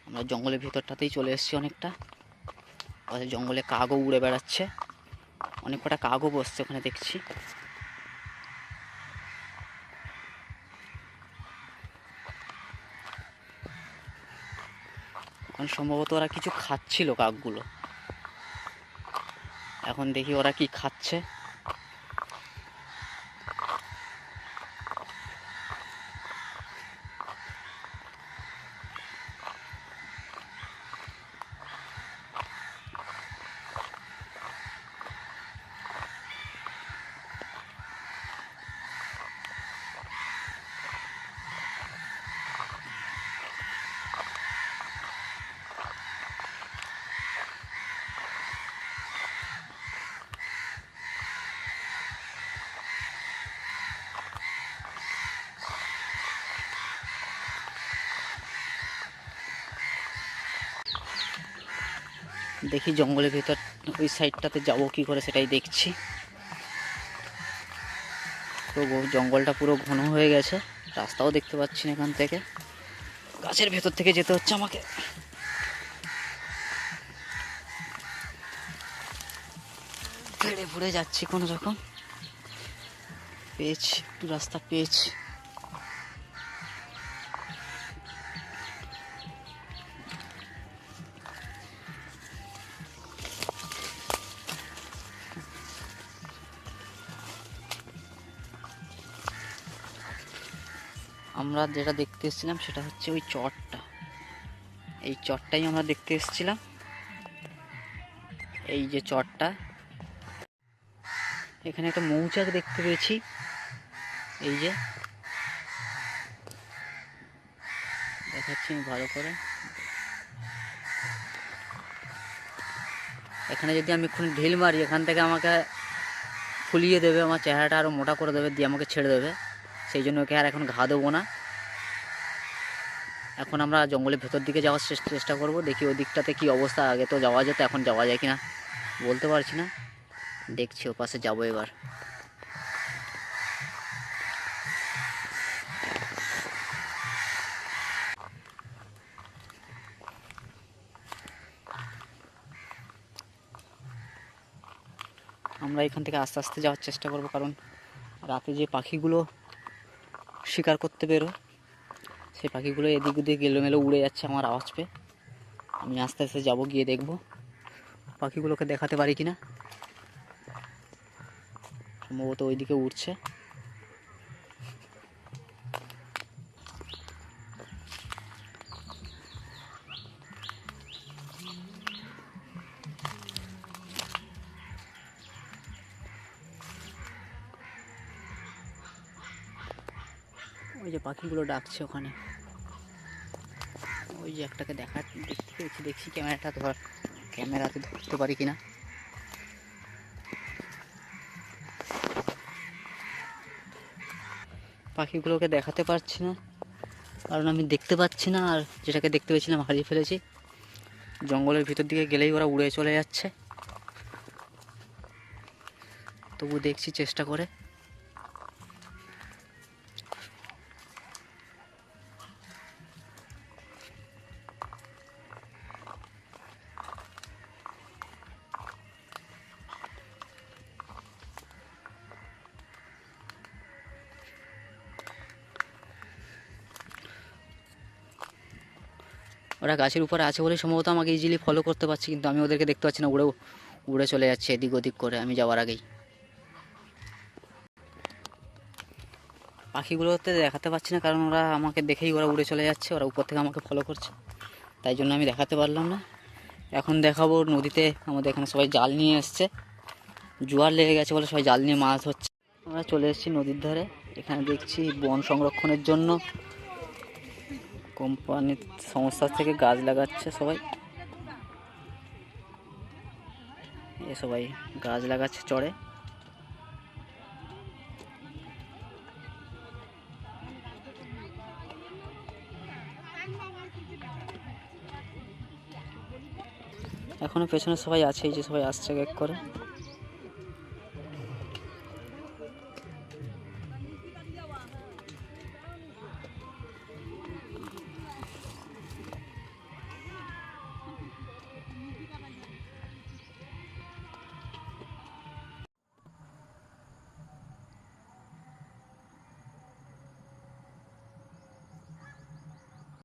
আমরা জঙ্গলের ভিতরটাতেই চলে এসেছি অনেকটা। জঙ্গলে কাকও উড়ে বেড়াচ্ছে, অনেক কটা কাকও বসছে ওখানে দেখছি। ওখানে সম্ভবত ওরা কিছু খাচ্ছিল কাকগুলো। এখন দেখি ওরা কি খাচ্ছে। দেখি জঙ্গলের ভিতর ওই সাইডটাতে যাবো কি করে সেটাই দেখছি। তো জঙ্গলটা পুরো ঘন হয়ে গেছে, রাস্তাও দেখতে পাচ্ছি না এখান থেকে, গাছের ভেতর থেকে যেতে হচ্ছে আমাকে। ফেড়ে ফুড়ে যাচ্ছি কোনো রকম, পেয়েছি একটু রাস্তা পেয়েছি। আমরা যেটা দেখতে এসেছিলাম সেটা হচ্ছে ওই চটটা, এই চটটাই আমরা দেখতে এসেছিলাম। এই যে চটটা, এখানে একটা মৌচাক দেখতে পেয়েছি। এই যে দেখাচ্ছি আমি ভালো করে, এখানে যদি আমি এক্ষুনি ঢিল মারি এখান থেকে আমাকে ফুলিয়ে দেবে, আমার চেহারাটা আরও মোটা করে দেবে, দিয়ে আমাকে ছেড়ে দেবে। সেই জন্য ওকে আর এখন ঘা দেবো না। এখন আমরা জঙ্গলের ভেতর দিকে যাওয়ার চেষ্টা করব, দেখি ওই দিকটাতে কী অবস্থা। আগে তো যাওয়া যেত, এখন যাওয়া যায় কি না বলতে পারছি না, দেখছি ও পাশে যাবো এবার। আমরা এখান থেকে আস্তে আস্তে যাওয়ার চেষ্টা করব, কারণ রাতে যে পাখিগুলো শিকার করতে বেরো সেই পাখিগুলো এদিক ওদিক এলোমেলো উড়ে যাচ্ছে আমার আওয়াজ পেয়ে। আমি আস্তে আস্তে যাবো, গিয়ে দেখব পাখিগুলোকে দেখাতে পারি কিনা। সম্ভবত ওইদিকে উঠছে। ওই যে পাখিগুলো ডাকছে ওখানে, ওই যে একটাকে দেখতে পেয়েছি, দেখছি ক্যামেরাতে ধরতে পারি কিনা। পাখিগুলোকে দেখাতে পারছি না কারণ আমি দেখতে পাচ্ছি না, আর যেটাকে দেখতে পেয়েছিলাম হারিয়ে ফেলেছি। জঙ্গলের ভিতর দিকে গেলেই ওরা উড়ে চলে যাচ্ছে, তবু দেখছি চেষ্টা করে। ওরা গাছের উপরে আছে বলে সম্ভবত আমাকে ইজিলি ফলো করতে পারছি, কিন্তু আমি ওদেরকে দেখতে পাচ্ছি না, উড়ে চলে যাচ্ছে এদিক ওদিক করে আমি যাওয়ার আগেই। পাখিগুলোতে দেখাতে পারছি না কারণ ওরা আমাকে দেখেই ওরা উড়ে চলে যাচ্ছে, ওরা উপর থেকে আমাকে ফলো করছে, তাই জন্য আমি দেখাতে পারলাম না। এখন দেখাবো নদীতে আমাদের এখানে সবাই জাল নিয়ে এসছে, জোয়ার লেগে গেছে বলে সবাই জাল নিয়ে মাছ ধরছে। আমরা চলে এসেছি নদীর ধারে, এখানে দেখছি বন সংরক্ষণের জন্য কোম্পানির সংস্থা থেকে গাছ লাগাচ্ছে সবাই, সবাই গাছ লাগাচ্ছে চড়ে। এখনো পেছনে সবাই আছে, এই যে সবাই আসছে এক করে।